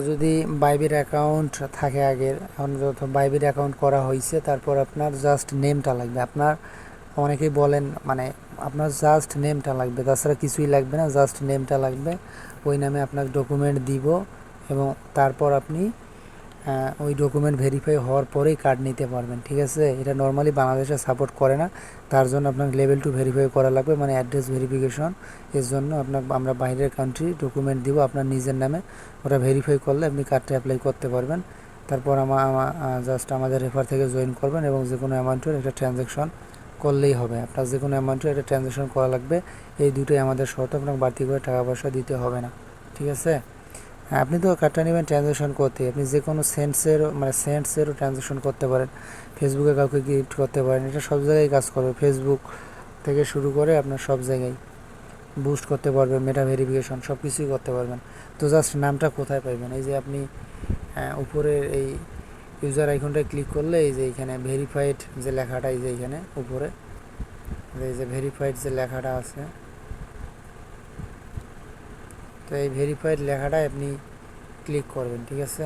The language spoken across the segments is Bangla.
যদি বাইবির অ্যাকাউন্ট থাকে আগের, এখন যত বাইবির অ্যাকাউন্ট করা হয়েছে, তারপর আপনার জাস্ট নেমটা লাগবে। আপনার অনেকেই বলেন মানে আপনার জাস্ট নেমটা লাগবে, তাছাড়া কিছুই লাগবে না, জাস্ট নেমটা লাগবে। ওই নামে আপনার ডকুমেন্ট দিব এবং তারপর আপনি ওই ডকুমেন্ট ভেরিফাই হওয়ার পরেই কার্ড নিতে পারবেন। ঠিক আছে, এটা নর্মালি বাংলাদেশে সাপোর্ট করে না, তার জন্য আপনার লেভেল 2 ভেরিফাই করা লাগবে, মানে অ্যাড্রেস ভেরিফিকেশন। এর জন্য আমরা বাইরের কান্ট্রি ডকুমেন্ট দিব আপনার নিজের নামে, ওটা ভেরিফাই করলে আপনি কার্ডটা অ্যাপ্লাই করতে পারবেন। তারপর জাস্ট আমাদের রেফার থেকে জয়েন করবেন এবং যে কোনো অ্যামাউন্টের একটা ট্রানজ্যাকশন করলেই হবে। আপনার যে কোনো অ্যামাউন্টের একটা ট্রানজ্যাকশন করা লাগবে, এই দুটোই আমাদের শর্ত, আপনাকে বাড়তি করে টাকা পয়সা দিতে হবে না। ঠিক আছে, হ্যাঁ, আপনি তো কার্ডটা নেবেন ট্রানজ্যাকশন করতে, আপনি যে কোনো সেন্টসেরও ট্রানজ্যাকশন করতে পারেন, ফেসবুকে কাউকে গিফট করতে পারেন, এটা সব জায়গায় কাজ করবে। ফেসবুক থেকে শুরু করে আপনার সব জায়গায় বুস্ট করতে পারবেন, মেটা ভেরিফিকেশন সব কিছুই করতে পারবেন। তো জাস্ট নামটা কোথায় পাইবেন, এই যে আপনি উপরের এই ইউজার আইকনটায় ক্লিক করলে এই যে এইখানে ভেরিফাইড যে লেখাটা, এই যে এইখানে উপরে এই যে ভেরিফাইড যে লেখাটা আছে, তো এই ভেরিফাইড লেখাটায় আপনি ক্লিক করবেন। ঠিক আছে,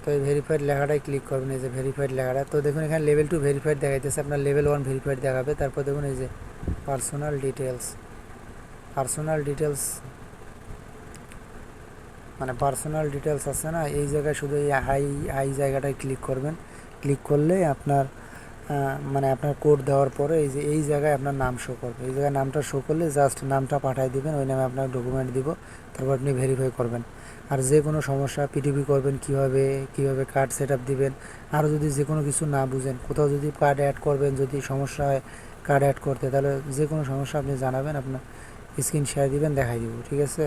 তো এই ভেরিফাইড লেখাটাই ক্লিক করবেন, এই যে ভেরিফাইড লেখাটা। তো দেখুন এখানে লেভেল 2 ভেরিফাইড দেখাইতেছে, আপনার লেভেল 1 ভেরিফাইড দেখাবে। তারপর দেখুন এই যে পার্সোনাল ডিটেলস মানে পার্সোনাল ডিটেলস আছে না, এই জায়গায় শুধু এই হাই জায়গাটায় ক্লিক করবেন। ক্লিক করলে আপনার মানে আপনার কোড দেওয়ার পরে এই যে এই জায়গায় আপনার নাম শো করবে, এই জায়গায় নামটা শো করলে জাস্ট নামটা পাঠিয়ে দিবেন, ওই নামে আপনার ডকুমেন্ট দিব, তারপর আপনি ভেরিফাই করবেন। আর যে কোনো সমস্যা পিটিপি করবেন কীভাবে কার্ড সেট আপ দিবেন, আরও যদি যে কোনো কিছু না বুঝেন, কোথাও যদি কার্ড অ্যাড করবেন, যদি সমস্যা হয় কার্ড অ্যাড করতে, তাহলে যে কোনো সমস্যা আপনি জানাবেন, আপনার স্ক্রিন শেয়ার দিবেন, দেখাই দিব। ঠিক আছে।